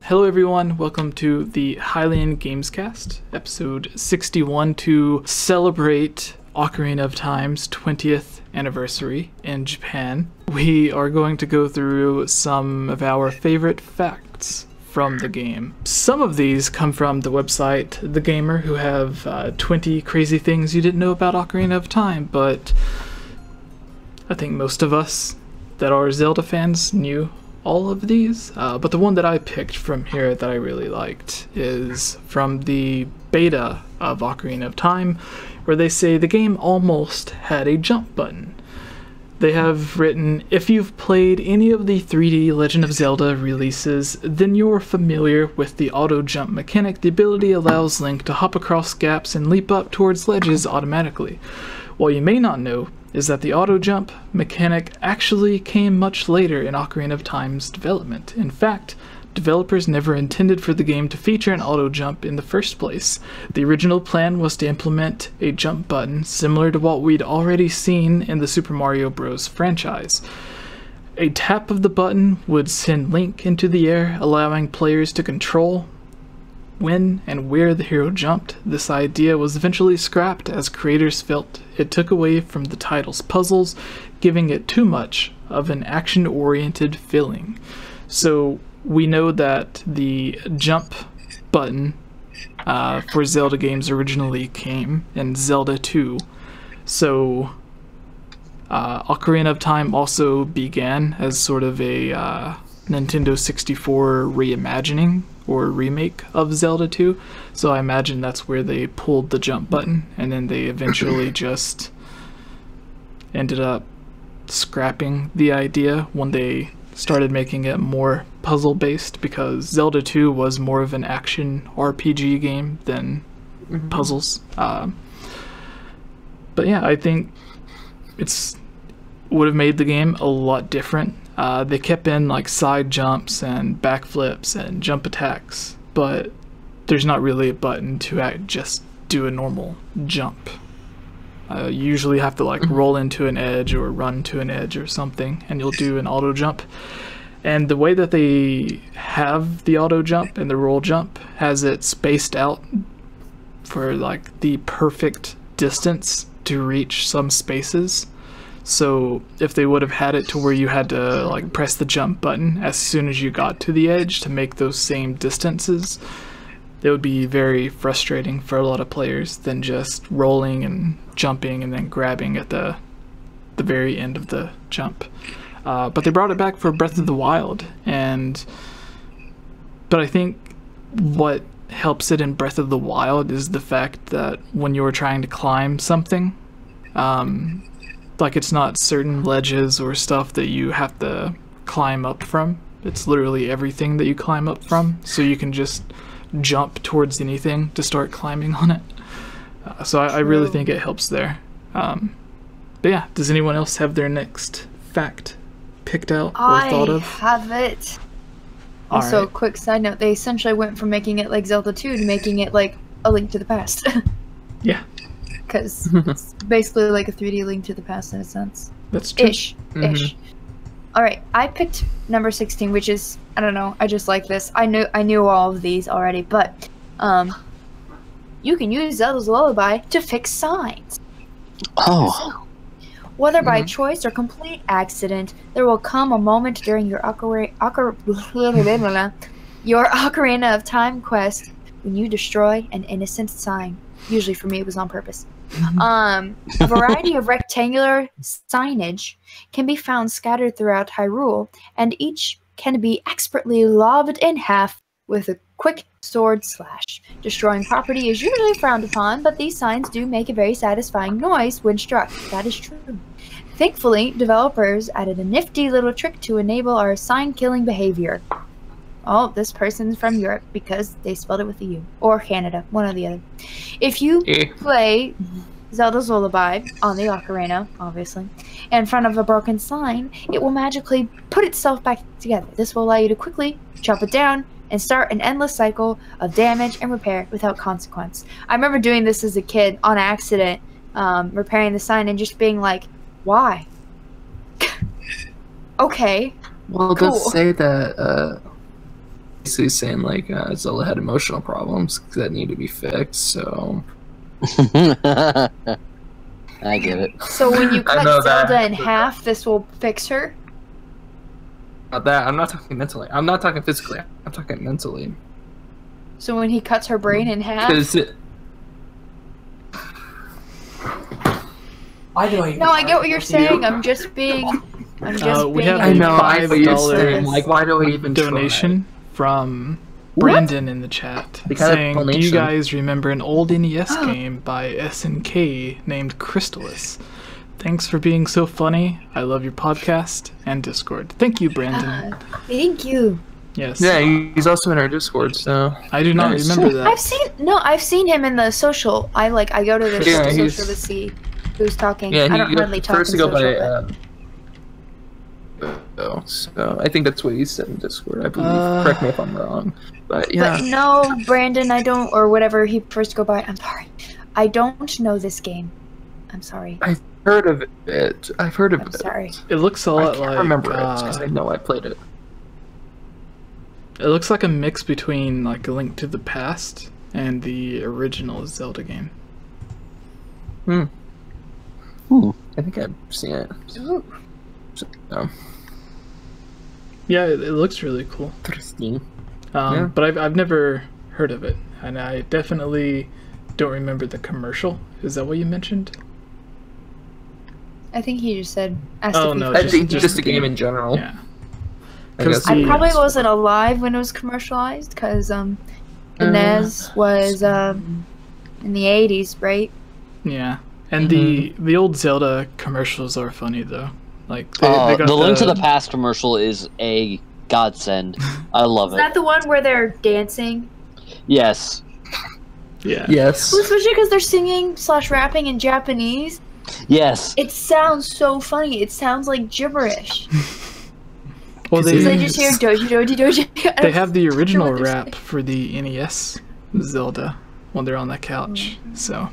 Hello everyone, welcome to the Hylian Gamescast, episode 61 to celebrate Ocarina of Time's 20th anniversary in Japan. We are going to go through some of our favorite facts from the game. Some of these come from the website The Gamer, who have 20 crazy things you didn't know about Ocarina of Time, but I think most of us that are Zelda fans knew all of these, but the one that I picked from here that I really liked is from the beta of Ocarina of Time, where they say the game almost had a jump button. They have written, if you've played any of the 3D Legend of Zelda releases, then you're familiar with the auto jump mechanic. The ability allows Link to hop across gaps and leap up towards ledges automatically. What you may not know is that the auto jump mechanic actually came much later in Ocarina of Time's development. In fact, developers never intended for the game to feature an auto jump in the first place. The original plan was to implement a jump button similar to what we'd already seen in the Super Mario Bros. Franchise. A tap of the button would send Link into the air, allowing players to control when and where the hero jumped. This idea was eventually scrapped as creators felt it took away from the title's puzzles, giving it too much of an action-oriented feeling. So we know that the jump button for Zelda games originally came in Zelda 2. So Ocarina of Time also began as sort of a Nintendo 64 reimagining or remake of Zelda 2, so I imagine that's where they pulled the jump button, and then they eventually just ended up scrapping the idea when they started making it more puzzle-based, because Zelda 2 was more of an action RPG game than puzzles. But yeah, I think it's would have made the game a lot different. They kept in like side jumps and backflips and jump attacks, but there's not really a button to just do a normal jump. You usually have to like roll into an edge or run to an edge or something, and you'll do an auto jump. And the way that they have the auto jump and the roll jump has it spaced out for like the perfect distance to reach some spaces. So if they would have had it to where you had to like press the jump button as soon as you got to the edge to make those same distances, it would be very frustrating for a lot of players than just rolling and jumping and then grabbing at the very end of the jump. But they brought it back for Breath of the Wild, but I think what helps it in Breath of the Wild is the fact that when you're trying to climb something, like it's not certain ledges or stuff that you have to climb up from. It's literally everything that you climb up from, so you can just jump towards anything to start climbing on it. So I really think it helps there. But yeah, does anyone else have their next fact picked out or thought of? I have it. Also, quick side note, they essentially went from making it like Zelda 2 to making it like a Link to the Past. Yeah. Because it's basically like a 3D Link to the Past in a sense. That's true. Ish. Alright, I picked number 16, which is, I don't know, I just like this. I knew all of these already, but you can use Zelda's Lullaby to fix signs. Oh. Whether by choice or complete accident, there will come a moment during your Ocarina of Time quest when you destroy an innocent sign. Usually for me it was on purpose. A variety of rectangular signage can be found scattered throughout Hyrule, and each can be expertly lobbed in half with a quick sword slash. Destroying property is usually frowned upon, but these signs do make a very satisfying noise when struck. That is true. Thankfully, developers added a nifty little trick to enable our sign-killing behavior. Oh, this person's from Europe because they spelled it with a U. Or Canada, one or the other. If you play Zelda's Lullaby on the Ocarina, obviously, in front of a broken sign, it will magically put itself back together. This will allow you to quickly chop it down and start an endless cycle of damage and repair without consequence. I remember doing this as a kid on accident, repairing the sign and just being like, why? Okay. Well, it cool. does say that basically saying like Zelda had emotional problems that need to be fixed. So I get it. So when you cut know Zelda that. in half, this will fix her? about that, I'm not talking mentally. I'm not talking physically. I'm talking mentally. So when he cuts her brain in half? Why do I? No, I get what you're saying. I'm just being. We have I a know. I know what you're $5 saying. Like, why do I even donation from Brandon in the chat saying, "Do you guys remember an old NES game by SNK named Crystalis? Thanks for being so funny. I love your podcast and Discord." Thank you, Brandon. Thank you. Yes. Yeah, he's also in our Discord, so I do not remember that. I've seen him in the social. I go to the social to see who's talking. Yeah, I don't hardly talk in first to go social. So I think that's what he said in Discord, I believe. Correct me if I'm wrong. But yeah. But no, Brandon, I don't, or whatever he first go by. I'm sorry. I don't know this game. I'm sorry. I've heard of it. I've heard of it. I'm sorry. It looks a lot I can't like. remember it because I know I played it. It looks like a mix between like A Link to the Past and the original Zelda game. I think I've seen it. So, Yeah, it looks really cool. interesting. But I've never heard of it, and I definitely don't remember the commercial. Is that what you mentioned? I think he just said. Oh no, I think just a game in general. Yeah. I probably wasn't alive when it was commercialized because the NES was in the 80s, right? Yeah, and the old Zelda commercials are funny though. Like they got the Link to the Past commercial is a godsend. I love it. Is that the one where they're dancing? Yes. Yeah. Yes. Well, especially because they're singing / rapping in Japanese. Yes. It sounds so funny. It sounds like gibberish. Well, Because I just hear doji doji doji. They have the original rap for the NES Zelda when they're on the couch. So.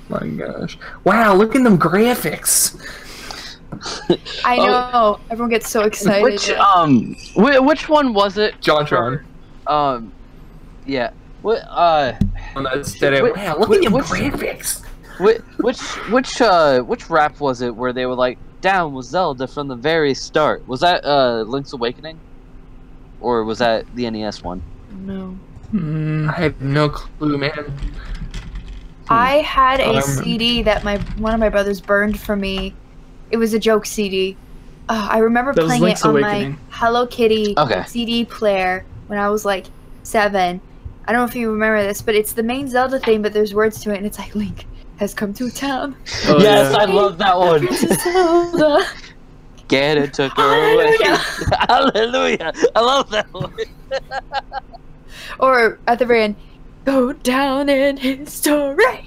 My gosh! Wow, look at them graphics. I know. Everyone gets so excited. Which one was it? John. Yeah. What? Wow, look at them graphics. Which rap was it where they were like, "Down with Zelda from the very start"? Was that Link's Awakening, or was that the NES one? No. I have no clue, man. I had a CD that one of my brothers burned for me. It was a joke CD. I remember playing it on my Hello Kitty CD player when I was like 7. I don't know if you remember this, but it's the main Zelda thing, but there's words to it, and it's like, Link has come to town. Oh, yes, I love that one. Zelda. Get it, took her away. Hallelujah. I love that one. Or at the very end, go down in history.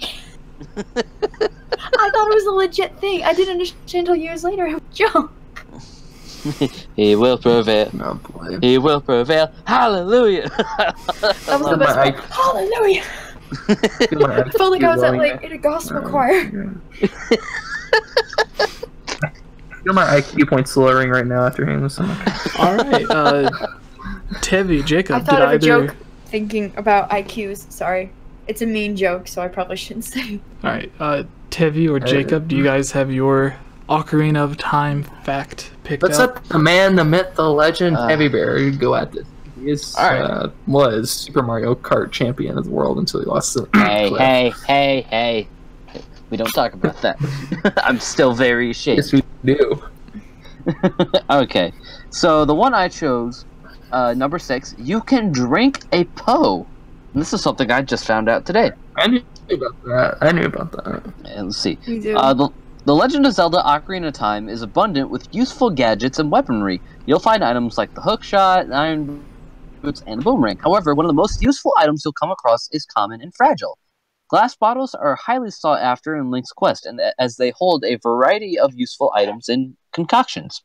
I thought it was a legit thing. I didn't understand until years later. It was a joke. He will prevail. Oh boy. He will prevail. Hallelujah. That was the best part. Hallelujah. I felt like I was in a gospel choir. My IQ points lowering right now after hearing this. All right, Tevi, Jacob. I thought of a joke thinking about IQs. Sorry, it's a mean joke, so I probably shouldn't say. All right, Tevi or Jacob, do you guys have your Ocarina of Time fact picked Let's up? let the man, the myth, the legend, Heavy Bear go at this. He was Super Mario Kart champion of the world until he lost to Hey. We don't talk about that. I'm still very ashamed. Yes, we do. Okay, so the one I chose, number 6, you can drink a Poe. And this is something I just found out today. I knew about that. And let's see. You do. The Legend of Zelda Ocarina of Time is abundant with useful gadgets and weaponry. You'll find items like the hookshot, iron boots, and a boomerang. However, one of the most useful items you'll come across is common and fragile. Glass bottles are highly sought after in Link's Quest, and as they hold a variety of useful items and concoctions.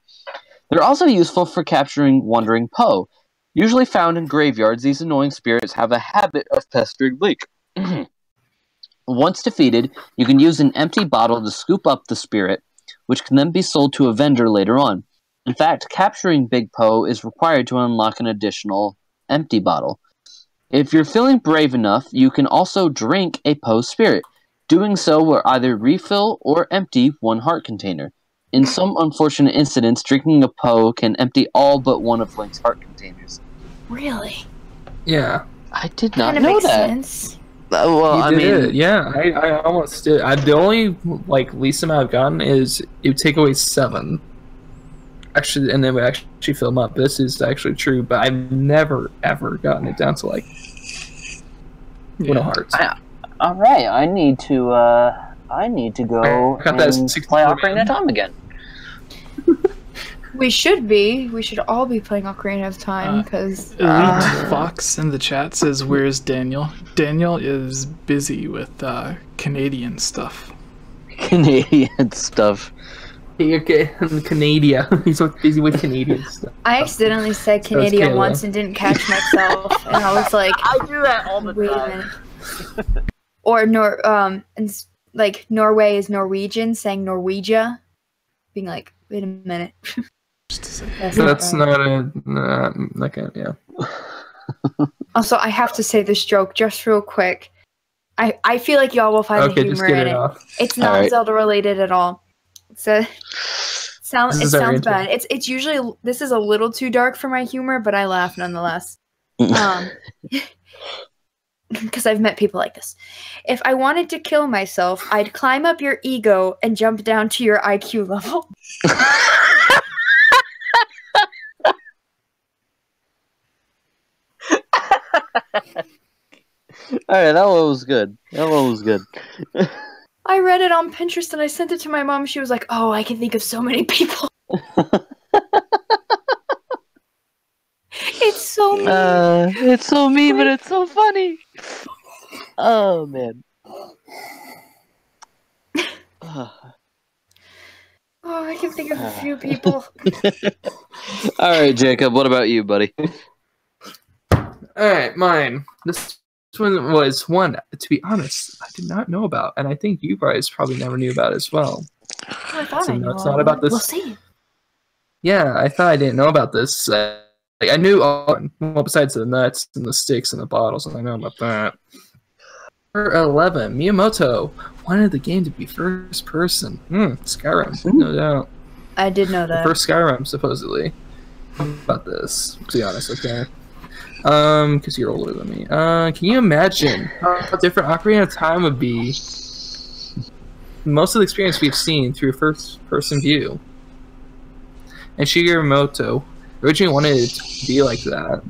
They're also useful for capturing wandering Poe. Usually found in graveyards, these annoying spirits have a habit of pestering Link. Once defeated, you can use an empty bottle to scoop up the spirit, which can then be sold to a vendor later on. In fact, capturing Big Poe is required to unlock an additional empty bottle. If you're feeling brave enough, you can also drink a Poe spirit. Doing so will either refill or empty one heart container. In some unfortunate incidents, drinking a Poe can empty all but one of Link's heart containers. Really? Yeah. I did not Kinda know makes that. sense. Well, I mean, yeah, I almost did. The only least amount I've gotten is it would take away 7. Actually, and then we actually fill them up. This is actually true, but I've never ever gotten it down to no hearts. all right, I need to go and play Ocarina of Time again. We should all be playing Ocarina of Time because Elite Fox in the chat says, "Where's Daniel?" Daniel is busy with Canadian stuff. Canadian stuff. Okay, Canada. He's so busy with Canadian stuff. I accidentally said Canadian once and didn't catch myself, and I was like, I do that all the wait time. a minute. Or Norway is Norwegian, saying Norwegia, being like, wait a minute. That's not a okay, yeah. Also, I have to say this joke just real quick. I feel like y'all will find the humor in it. It's not Zelda related at all. It sounds bad. It's usually this is a little too dark for my humor, but I laugh nonetheless. Because I've met people like this. If I wanted to kill myself, I'd climb up your ego and jump down to your IQ level. Alright, that one was good. I read it on Pinterest and I sent it to my mom. She was like, "Oh, I can think of so many people." It's so mean. It's so mean, but it's so funny. Oh, man. Oh, I can think of a few people. Alright, Jacob, what about you, buddy? Alright, mine. This one was one, to be honest, I did not know about, and I think you guys probably never knew about as well. I thought I knew. It's not about this. We'll see. Yeah, I thought I didn't know about this. I knew all, well, besides the nuts and the sticks and the bottles, I know about that. Number 11, Miyamoto wanted the game to be first person. Skyrim, no doubt. I did know that. The first Skyrim, supposedly. About this, to be honest, okay? Because you're older than me. Can you imagine how different Ocarina of Time would be? Most of the experience we've seen through first-person view. And Shigeru Miyamoto originally wanted it to be like that.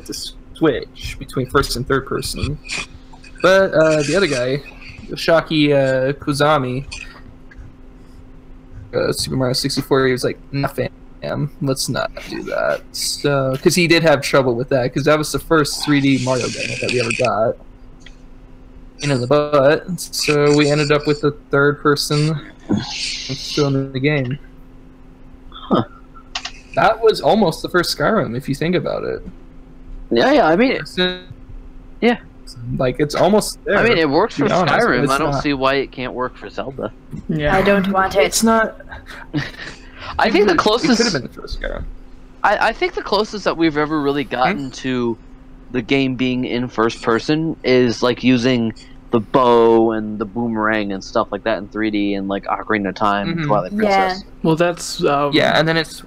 To switch between first and third person. But the other guy, Yoshaki Kozami, Super Mario 64, he was like, "Nah, fam. Let's not do that." So, because he did have trouble with that, because that was the first 3D Mario game that we ever got. In the butt. So we ended up with the third person still in the game. Huh. That was almost the first Skyrim, if you think about it. Yeah, I mean, yeah. Like, it's almost there. I mean, it works for Skyrim. I don't not. see why it can't work for Zelda. Yeah. I don't want it. It's not... I think the closest... It could have been the first Skyrim. I think the closest that we've ever really gotten to the game being in first person is, like, using the bow and the boomerang and stuff like that in 3D and, like, Ocarina of Time and Twilight Princess. Yeah. Well, that's Yeah, and then it's...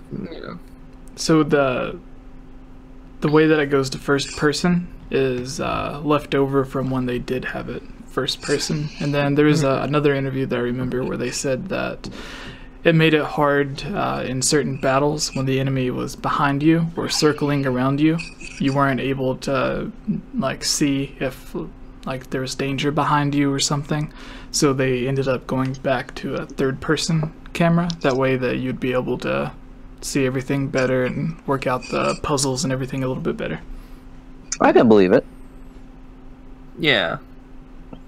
So the way that it goes to first person is left over from when they did have it first person. And then there's another interview that I remember where they said that it made it hard in certain battles when the enemy was behind you or circling around you. You weren't able to like see if like there was danger behind you or something. So they ended up going back to a third person camera. That way that you'd be able to see everything better and work out the puzzles and everything a little bit better. I can believe it. Yeah.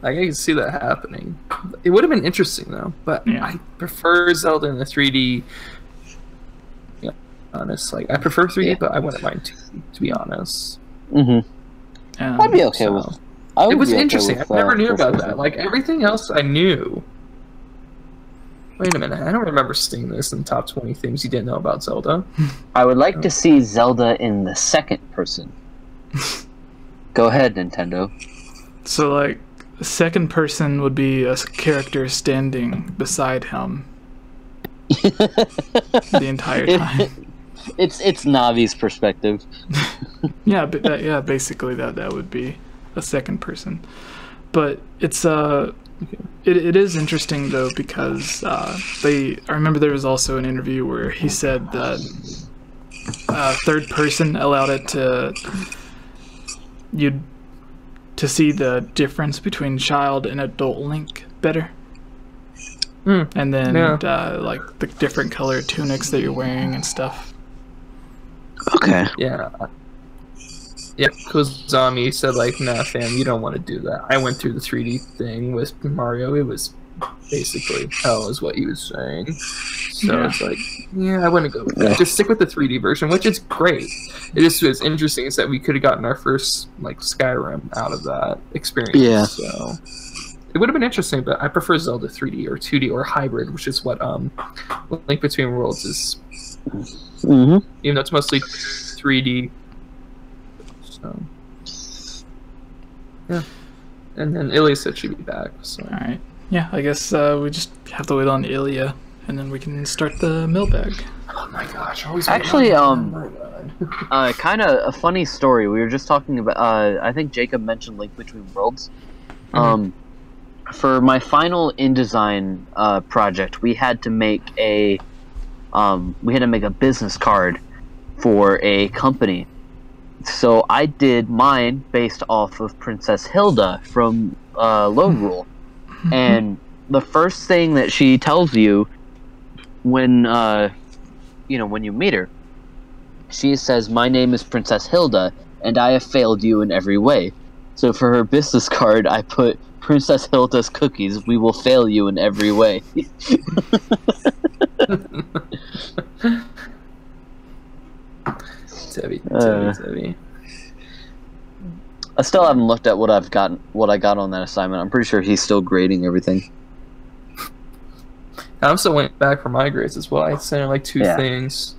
Like, I can see that happening. It would have been interesting, though. But Yeah. I prefer Zelda in the 3D. Yeah, honest. Like, I prefer 3D, but I wouldn't mind 2D, to be honest. I'd be okay with It was interesting. I never knew about that. Like, everything else I knew. Wait a minute, I don't remember seeing this in top 20 things you didn't know about Zelda. I would like to see Zelda in the second person. Go ahead, Nintendo. So, like, the second person would be a character standing beside him the entire time. It's Navi's perspective. Yeah, but basically that would be a second person. But it's it is interesting though, because I remember there was also an interview where he said that third person allowed it to see the difference between child and adult Link better. And then like the different color tunics that you're wearing and stuff. Okay. Yeah. Yeah, Kozami said, like, nah, fam, you don't want to do that. I went through the 3D thing with Mario. It was basically hell, is what he was saying. So it's like, yeah, I wouldn't go with that. Just stick with the 3D version, which is great. It just was interesting is that we could have gotten our first, like, Skyrim out of that experience. Yeah. So it would have been interesting, but I prefer Zelda 3D or 2D or hybrid, which is what Link Between Worlds is. Mm-hmm. Even though it's mostly 3D. So, yeah. And then Ilya said she'd be back. So. Alright. Yeah, I guess we just have to wait on Ilya, and then we can start the mailbag. Oh my gosh. Always Actually, kind of a funny story. We were just talking about, I think Jacob mentioned Link Between Worlds. For my final InDesign project, we had to make a business card for a company. So I did mine based off of Princess Hilda from Lone Rule. And the first thing that she tells you when when you meet her, she says, "My name is Princess Hilda, and I have failed you in every way." So for her business card, I put Princess Hilda's cookies. We will fail you in every way. It's heavy. I still haven't looked at what I got on that assignment. I'm pretty sure he's still grading everything. I also went back for my grades as well. I sent in like two things.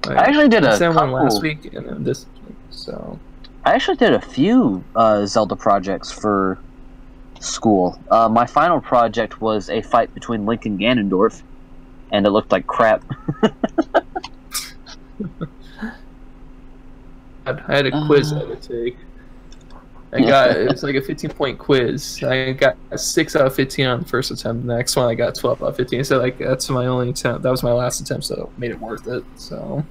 Like, I actually did I sent one last week and then this week. So I actually did a few Zelda projects for school. My final project was a fight between Link and Ganondorf, and it looked like crap. I had a quiz I had to take. It was like a 15-point quiz. I got a 6 out of 15 on the first attempt. The next one I got 12 out of 15. So like that's my only attempt. That was my last attempt, so it made it worth it. So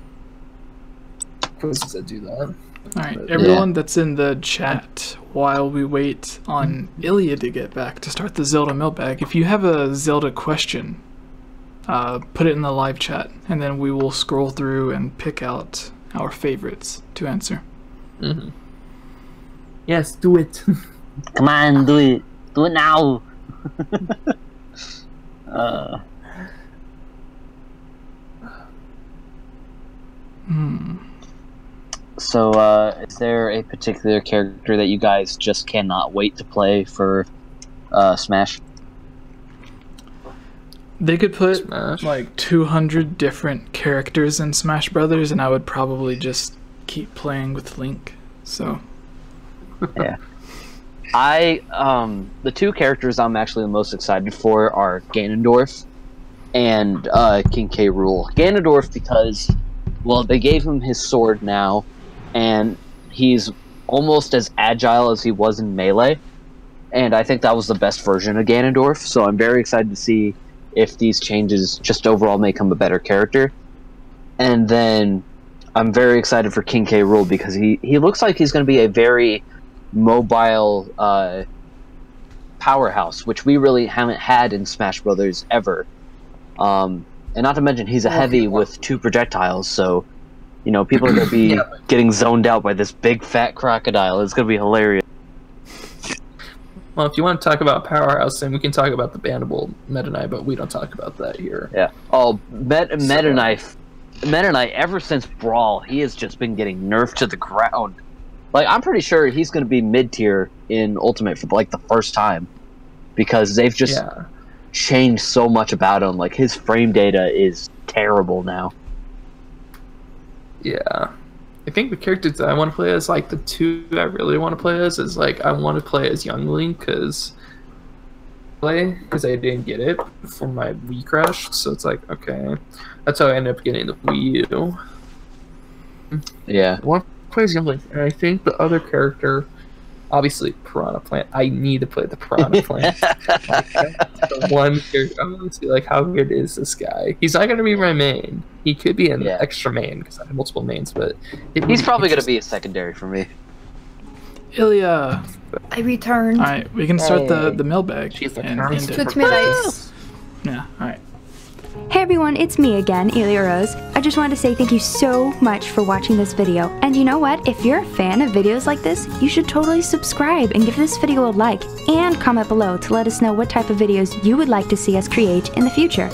quizzes that do that. Alright, everyone that's in the chat, while we wait on Ilya to get back to start the Zelda mailbag, if you have a Zelda question, put it in the live chat, and then we will scroll through and pick out our favorites to answer. Yes, do it. Come on, do it. Do it now. So, is there a particular character that you guys just cannot wait to play for Smash? They could put like 200 different characters in Smash Brothers, and I would probably just keep playing with Link. So, yeah. The two characters I'm actually the most excited for are Ganondorf and King K. Rool. Ganondorf because, well, they gave him his sword now, and he's almost as agile as he was in Melee, and I think that was the best version of Ganondorf, so I'm very excited to see if these changes just overall make him a better character. And then I'm very excited for King K. Rool because he looks like he's going to be a very mobile powerhouse, which we really haven't had in Smash Brothers ever. And not to mention he's a heavy with 2 projectiles, so people are going to be getting zoned out by this big fat crocodile. It's going to be hilarious. Well, if you want to talk about Powerhouse, then we can talk about the bannable Meta Knight, but we don't talk about that here. Yeah. Oh, Meta Knight, ever since Brawl, he has just been getting nerfed to the ground. Like, I'm pretty sure he's going to be mid-tier in Ultimate for, like, the first time. Because they've just... changed so much about him. Like, his frame data is terrible now. Yeah. I think the characters that I want to play as, like, the two I really want to play as is, like, I want to play as Young Link because I didn't get it before my Wii crashed. So it's like, okay. That's how I ended up getting the Wii U. Yeah. I want to play as Young Link. And I think the other character, obviously, Piranha Plant. I need to play the Piranha Plant. Like, that's the one character. I want to see, like, how good is this guy? He's not going to be my main. He could be an extra main because I have multiple mains, but he's probably going to be a secondary for me. Ilya. I returned. All right, we can start the mailbag. She's like, Switch midnights. Yeah, all right. Hey everyone, it's me again, Ilya Rose. I just wanted to say thank you so much for watching this video. And you know what? If you're a fan of videos like this, you should totally subscribe and give this video a like and comment below to let us know what type of videos you would like to see us create in the future.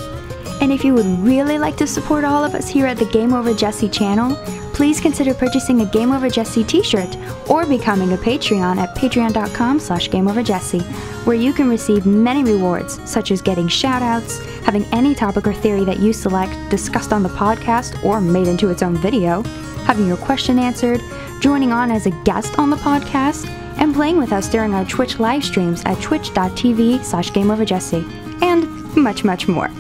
And if you would really like to support all of us here at the GameOverJesse channel, please consider purchasing a GameOverJesse t-shirt or becoming a Patreon at patreon.com/GameOverJesse, where you can receive many rewards, such as getting shoutouts, having any topic or theory that you select discussed on the podcast or made into its own video, having your question answered, joining on as a guest on the podcast, and playing with us during our Twitch live streams at twitch.tv/GameOverJesse, and much, much more.